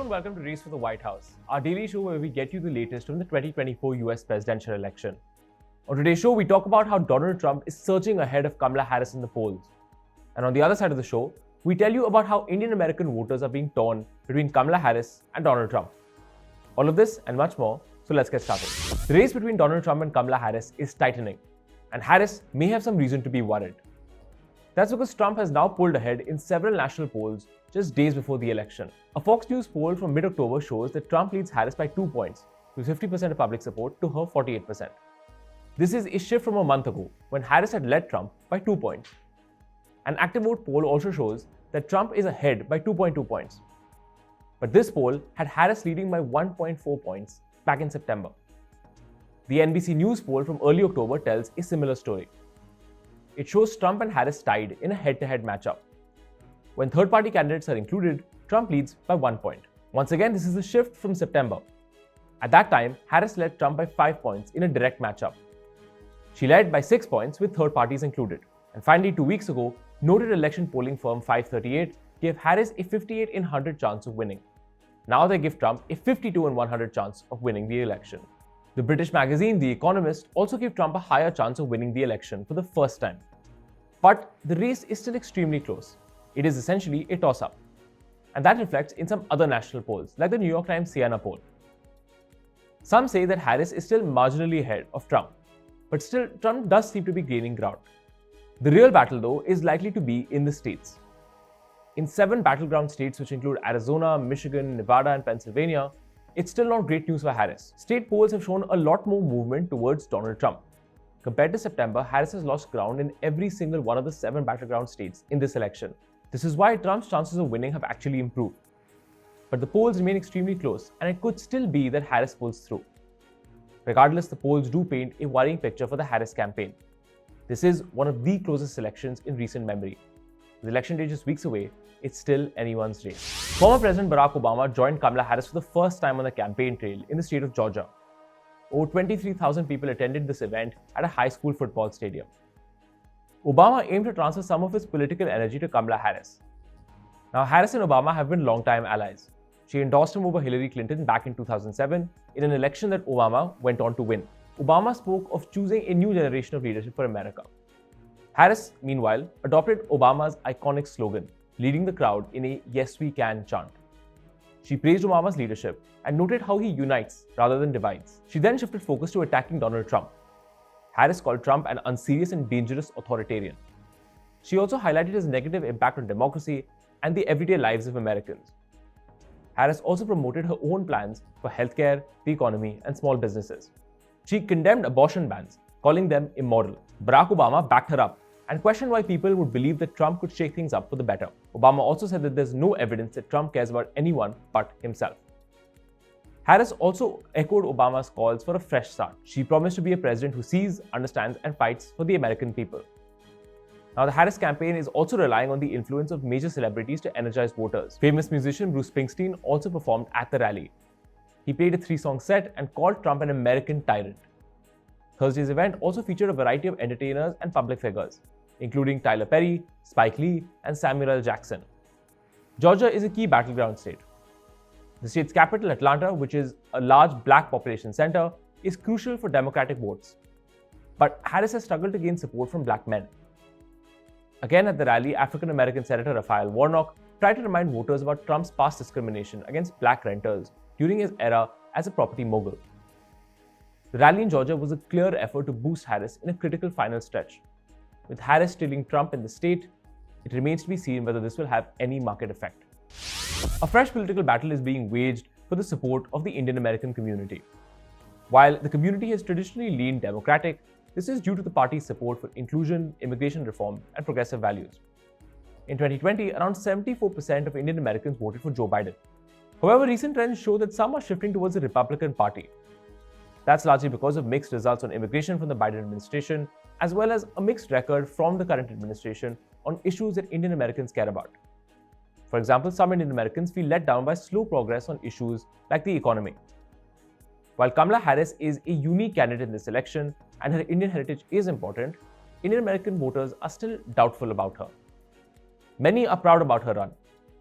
and welcome to Race for the White House, our daily show where we get you the latest from the 2024 US presidential election. On today's show, we talk about how Donald Trump is surging ahead of Kamala Harris in the polls. And on the other side of the show, we tell you about how Indian American voters are being torn between Kamala Harris and Donald Trump. All of this and much more, so let's get started. The race between Donald Trump and Kamala Harris is tightening, and Harris may have some reason to be worried. That's because Trump has now pulled ahead in several national polls just days before the election. A Fox News poll from mid-October shows that Trump leads Harris by 2 points, with 50% of public support to her 48%. This is a shift from a month ago, when Harris had led Trump by 2 points. An active vote poll also shows that Trump is ahead by 2.2 points. But this poll had Harris leading by 1.4 points back in September. The NBC News poll from early October tells a similar story. It shows Trump and Harris tied in a head-to-head matchup. When third-party candidates are included, Trump leads by 1 point. Once again, this is a shift from September. At that time, Harris led Trump by 5 points in a direct matchup. She led by 6 points with third parties included. And finally, 2 weeks ago, noted election polling firm 538 gave Harris a 58 in 100 chance of winning. Now they give Trump a 52 in 100 chance of winning the election. The British magazine The Economist also gave Trump a higher chance of winning the election for the first time. But the race is still extremely close. It is essentially a toss-up. And that reflects in some other national polls, like the New York Times Siena poll. Some say that Harris is still marginally ahead of Trump, but still Trump does seem to be gaining ground. The real battle, though, is likely to be in the states. In 7 battleground states, which include Arizona, Michigan, Nevada, and Pennsylvania, it's still not great news for Harris. State polls have shown a lot more movement towards Donald Trump. Compared to September, Harris has lost ground in every single one of the 7 battleground states in this election. This is why Trump's chances of winning have actually improved. But the polls remain extremely close, and it could still be that Harris pulls through. Regardless, the polls do paint a worrying picture for the Harris campaign. This is one of the closest elections in recent memory. The election day just weeks away, it's still anyone's race. Former President Barack Obama joined Kamala Harris for the first time on the campaign trail in the state of Georgia. Over 23,000 people attended this event at a high school football stadium. Obama aimed to transfer some of his political energy to Kamala Harris. Now, Harris and Obama have been longtime allies. She endorsed him over Hillary Clinton back in 2007 in an election that Obama went on to win. Obama spoke of choosing a new generation of leadership for America. Harris, meanwhile, adopted Obama's iconic slogan, leading the crowd in a "Yes We Can" chant. She praised Obama's leadership and noted how he unites rather than divides. She then shifted focus to attacking Donald Trump. Harris called Trump an unserious and dangerous authoritarian. She also highlighted his negative impact on democracy and the everyday lives of Americans. Harris also promoted her own plans for healthcare, the economy, and small businesses. She condemned abortion bans, calling them immoral. Barack Obama backed her up and questioned why people would believe that Trump could shake things up for the better. Obama also said that there's no evidence that Trump cares about anyone but himself. Harris also echoed Obama's calls for a fresh start. She promised to be a president who sees, understands, and fights for the American people. Now, the Harris campaign is also relying on the influence of major celebrities to energize voters. Famous musician Bruce Springsteen also performed at the rally. He played a 3-song set and called Trump an American tyrant. Thursday's event also featured a variety of entertainers and public figures, including Tyler Perry, Spike Lee, and Samuel L. Jackson. Georgia is a key battleground state. The state's capital, Atlanta, which is a large black population center, is crucial for Democratic votes. But Harris has struggled to gain support from black men. Again at the rally, African-American Senator Raphael Warnock tried to remind voters about Trump's past discrimination against black renters during his era as a property mogul. The rally in Georgia was a clear effort to boost Harris in a critical final stretch. With Harris trailing Trump in the state, it remains to be seen whether this will have any market effect. A fresh political battle is being waged for the support of the Indian American community. While the community has traditionally leaned Democratic, this is due to the party's support for inclusion, immigration reform, and progressive values. In 2020, around 74% of Indian Americans voted for Joe Biden. However, recent trends show that some are shifting towards the Republican Party. That's largely because of mixed results on immigration from the Biden administration, as well as a mixed record from the current administration on issues that Indian Americans care about. For example, some Indian Americans feel let down by slow progress on issues like the economy. While Kamala Harris is a unique candidate in this election and her Indian heritage is important, Indian American voters are still doubtful about her. Many are proud about her run,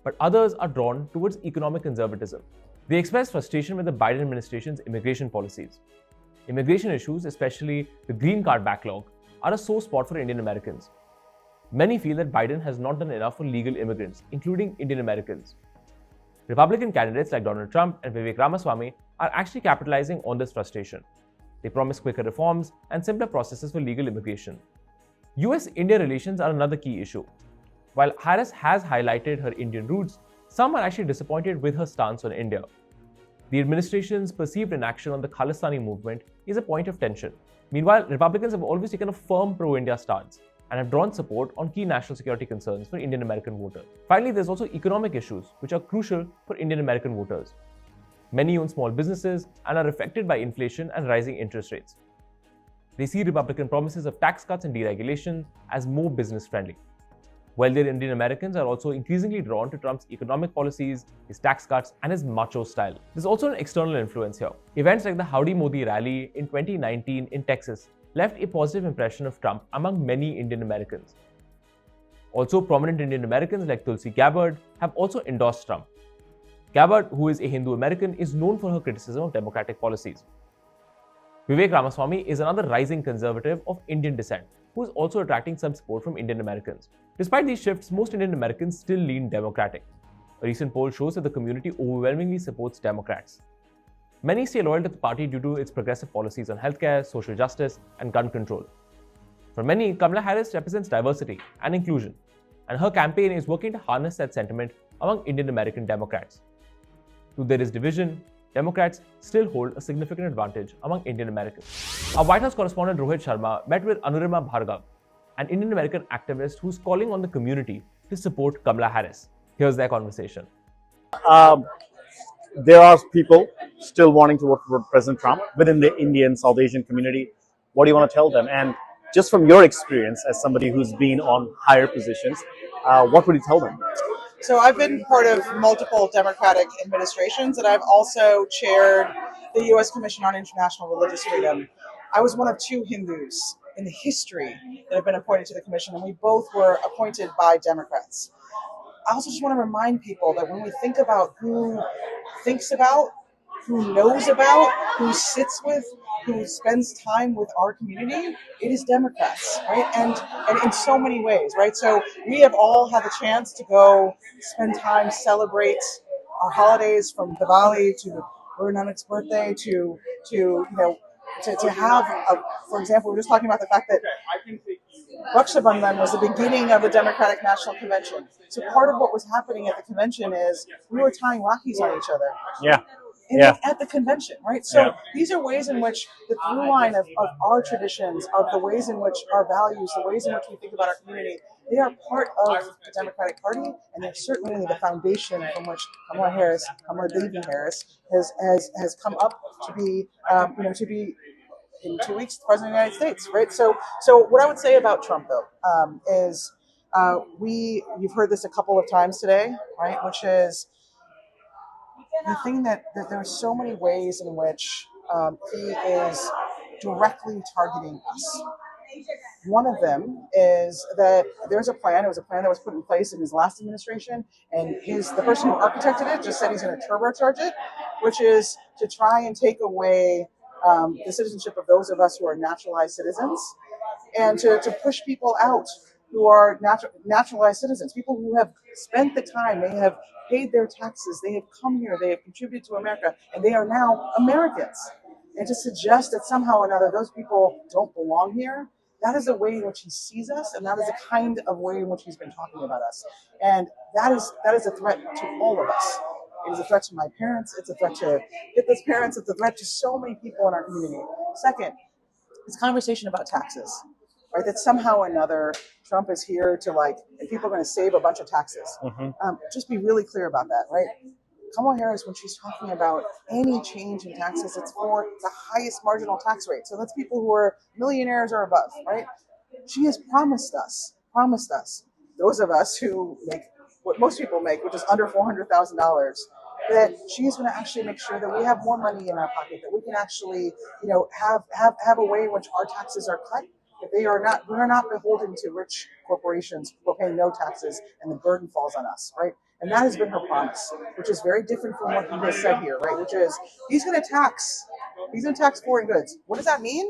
but others are drawn towards economic conservatism. They express frustration with the Biden administration's immigration policies. Immigration issues, especially the green card backlog, are a sore spot for Indian Americans. Many feel that Biden has not done enough for legal immigrants, including Indian Americans. Republican candidates like Donald Trump and Vivek Ramaswamy are actually capitalizing on this frustration. They promise quicker reforms and simpler processes for legal immigration. US-India relations are another key issue. While Harris has highlighted her Indian roots, some are actually disappointed with her stance on India. The administration's perceived inaction on the Khalistani movement is a point of tension. Meanwhile, Republicans have always taken a firm pro-India stance and have drawn support on key national security concerns for Indian American voters. Finally, there's also economic issues which are crucial for Indian American voters. Many own small businesses and are affected by inflation and rising interest rates. They see Republican promises of tax cuts and deregulation as more business-friendly. Wealthier Indian Americans are also increasingly drawn to Trump's economic policies, his tax cuts, and his macho style. There's also an external influence here. Events like the Howdy Modi rally in 2019 in Texas left a positive impression of Trump among many Indian Americans. Also, prominent Indian Americans like Tulsi Gabbard have also endorsed Trump. Gabbard, who is a Hindu American, is known for her criticism of democratic policies. Vivek Ramaswamy is another rising conservative of Indian descent, who is also attracting some support from Indian Americans. Despite these shifts, most Indian Americans still lean Democratic. A recent poll shows that the community overwhelmingly supports Democrats. Many stay loyal to the party due to its progressive policies on healthcare, social justice, and gun control. For many, Kamala Harris represents diversity and inclusion, and her campaign is working to harness that sentiment among Indian American Democrats. Though there is division, Democrats still hold a significant advantage among Indian Americans. Our White House correspondent Rohit Sharma met with Anurima Bhargav, an Indian American activist who's calling on the community to support Kamala Harris. Here's their conversation. There are people still wanting to vote for President Trump within the Indian South Asian community. What do you want to tell them? And just from your experience as somebody who's been on higher positions, what would you tell them? So I've been part of multiple Democratic administrations, and I've also chaired the U.S. Commission on International Religious Freedom. I was one of two Hindus in the history that have been appointed to the commission, and we both were appointed by Democrats. I also just want to remind people that when we think about who thinks about, who knows about, who sits with, who spends time with our community, it is Democrats, right? And in so many ways, right? So we have all had the chance to go spend time, celebrate our holidays from Diwali to Guru Nanak's birthday to have, for example, we were just talking about the fact that Raksha Bandhan was the beginning of the Democratic National Convention. So part of what was happening at the convention is we were tying Rakis on each other. At the convention, right? So these are ways in which the through line of our traditions, of the ways in which our values, the ways in which we think about our community, they are part of the Democratic Party, and they're certainly the foundation from which Kamala Harris has come up to be, to be in 2 weeks the President of the United States, right? So what I would say about Trump, though, is you've heard this a couple of times today, right? Which is the thing that there are so many ways in which he is directly targeting us. One of them is that there's a plan. It was a plan that was put in place in his last administration, and the person who architected it just said he's going to turbocharge it, which is to try and take away the citizenship of those of us who are naturalized citizens, and to push people out who are naturalized citizens, people who have spent the time, they have paid their taxes, they have come here, they have contributed to America, and they are now Americans. And to suggest that somehow or another those people don't belong here, that is the way in which he sees us, and that is the kind of way in which he's been talking about us. And that is a threat to all of us. It is a threat to my parents, it's a threat to Hitler's parents, it's a threat to so many people in our community. Second, this conversation about taxes. Right, that somehow or another Trump is here to and people are going to save a bunch of taxes. Just be really clear about that, right? Kamala Harris, when she's talking about any change in taxes, it's for the highest marginal tax rate. So that's people who are millionaires or above, right? She has promised us, those of us who make what most people make, which is under $400,000, that she's going to actually make sure that we have more money in our pocket, that we can actually, have a way in which our taxes are cut. That we're not beholden to rich corporations who are paying no taxes and the burden falls on us, right? And that has been her promise, which is very different from what he has said here, right? Which is he's going to tax foreign goods. What does that mean?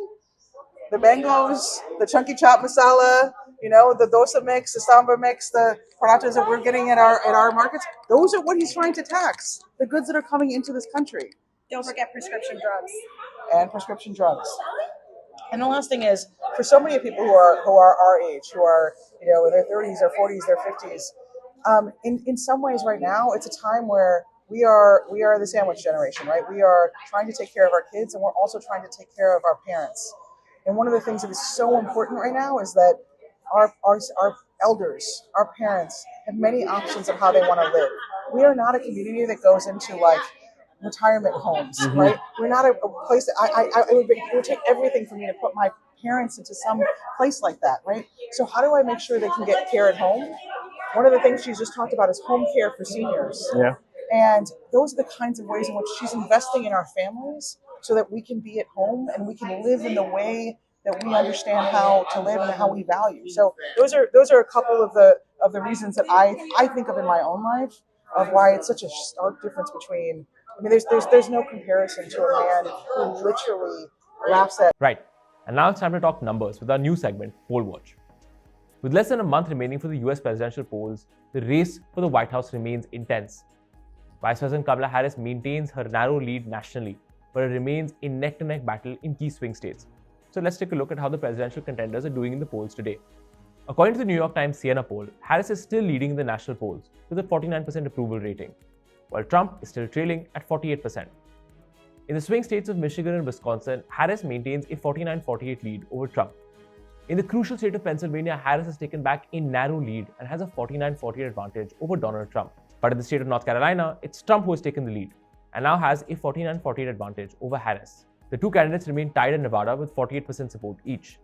The mangoes, the chunky chop masala, the dosa mix, the samba mix, the paratas that we're getting at our markets. Those are what he's trying to tax. The goods that are coming into this country. Don't forget prescription drugs. And prescription drugs. And the last thing is, for so many people who are our age, who are in their 30s, their 40s, their 50s, in some ways right now it's a time where we are the sandwich generation, right? We are trying to take care of our kids, and we're also trying to take care of our parents. And one of the things that is so important right now is that our elders, our parents, have many options of how they want to live. We are not a community that goes into like retirement homes, right? We're not a place that it would take everything for me to put my parents into some place like that, right? So how do I make sure they can get care at home? One of the things she's just talked about is home care for seniors. Yeah. And those are the kinds of ways in which she's investing in our families so that we can be at home and we can live in the way that we understand how to live and how we value. So those are a couple of the reasons that I think of in my own life of why it's such a stark difference between. I mean, there's no comparison to a man who literally laughs at. Right. And now it's time to talk numbers with our new segment, Poll Watch. With less than a month remaining for the US presidential polls, the race for the White House remains intense. Vice President Kamala Harris maintains her narrow lead nationally, but it remains a neck-to-neck battle in key swing states. So let's take a look at how the presidential contenders are doing in the polls today. According to the New York Times Siena poll, Harris is still leading in the national polls with a 49% approval rating, while Trump is still trailing at 48%. In the swing states of Michigan and Wisconsin, Harris maintains a 49-48 lead over Trump. In the crucial state of Pennsylvania, Harris has taken back a narrow lead and has a 49-48 advantage over Donald Trump. But in the state of North Carolina, it's Trump who has taken the lead and now has a 49-48 advantage over Harris. The two candidates remain tied in Nevada with 48% support each.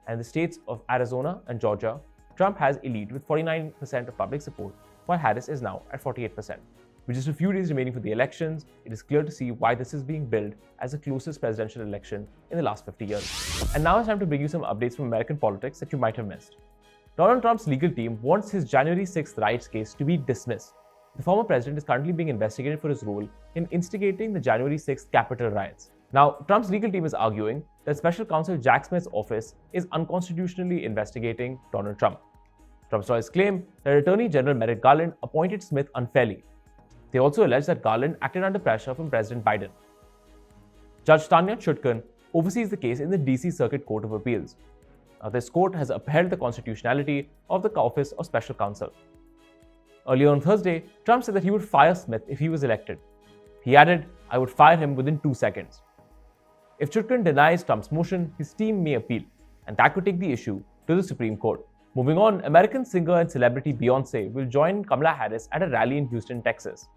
And in the states of Arizona and Georgia, Trump has a lead with 49% of public support, while Harris is now at 48%. With just a few days remaining for the elections, it is clear to see why this is being billed as the closest presidential election in the last 50 years. And now it's time to bring you some updates from American politics that you might have missed. Donald Trump's legal team wants his January 6th riots case to be dismissed. The former president is currently being investigated for his role in instigating the January 6th Capitol riots. Now, Trump's legal team is arguing that Special Counsel Jack Smith's office is unconstitutionally investigating Donald Trump. Trump's lawyers claim that Attorney General Merrick Garland appointed Smith unfairly. They also allege that Garland acted under pressure from President Biden. Judge Tanya Chutkan oversees the case in the DC Circuit Court of Appeals. Now, this court has upheld the constitutionality of the office of Special Counsel. Earlier on Thursday, Trump said that he would fire Smith if he was elected. He added, "I would fire him within 2 seconds." If Chutkan denies Trump's motion, his team may appeal, and that could take the issue to the Supreme Court. Moving on, American singer and celebrity Beyonce will join Kamala Harris at a rally in Houston, Texas.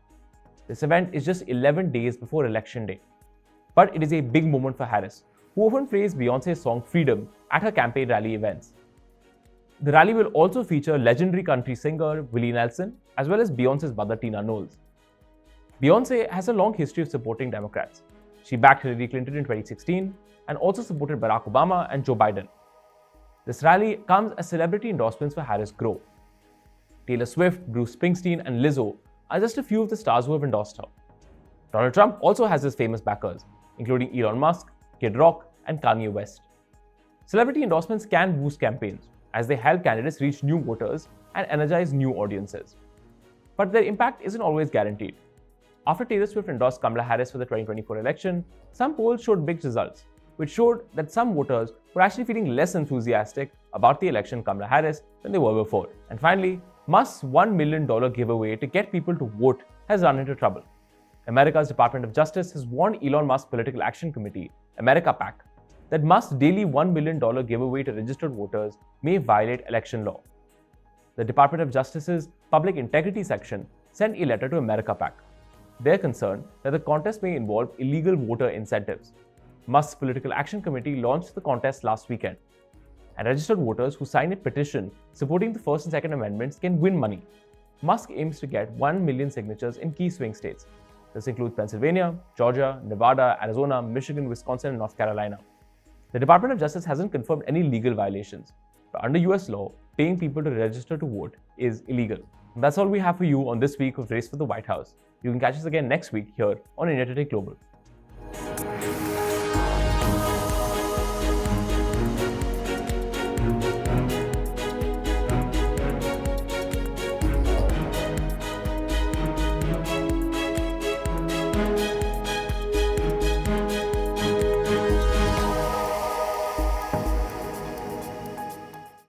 This event is just 11 days before Election Day. But it is a big moment for Harris, who often plays Beyonce's song Freedom at her campaign rally events. The rally will also feature legendary country singer Willie Nelson, as well as Beyonce's mother Tina Knowles. Beyonce has a long history of supporting Democrats. She backed Hillary Clinton in 2016 and also supported Barack Obama and Joe Biden. This rally comes as celebrity endorsements for Harris grow. Taylor Swift, Bruce Springsteen, and Lizzo are just a few of the stars who have endorsed her. Donald Trump also has his famous backers, including Elon Musk, Kid Rock, and Kanye West. Celebrity endorsements can boost campaigns, as they help candidates reach new voters and energize new audiences. But their impact isn't always guaranteed. After Taylor Swift endorsed Kamala Harris for the 2024 election, some polls showed mixed results, which showed that some voters were actually feeling less enthusiastic about the election Kamala Harris than they were before. And finally, Musk's $1 million giveaway to get people to vote has run into trouble. America's Department of Justice has warned Elon Musk's Political Action Committee, America PAC, that Musk's daily $1 million giveaway to registered voters may violate election law. The Department of Justice's Public Integrity section sent a letter to America PAC. They're concerned that the contest may involve illegal voter incentives. Musk's Political Action Committee launched the contest last weekend, and registered voters who sign a petition supporting the First and Second Amendments can win money. Musk aims to get 1 million signatures in key swing states. This includes Pennsylvania, Georgia, Nevada, Arizona, Michigan, Wisconsin, and North Carolina. The Department of Justice hasn't confirmed any legal violations, but under US law, paying people to register to vote is illegal. That's all we have for you on this week of Race for the White House. You can catch us again next week here on India Today Global.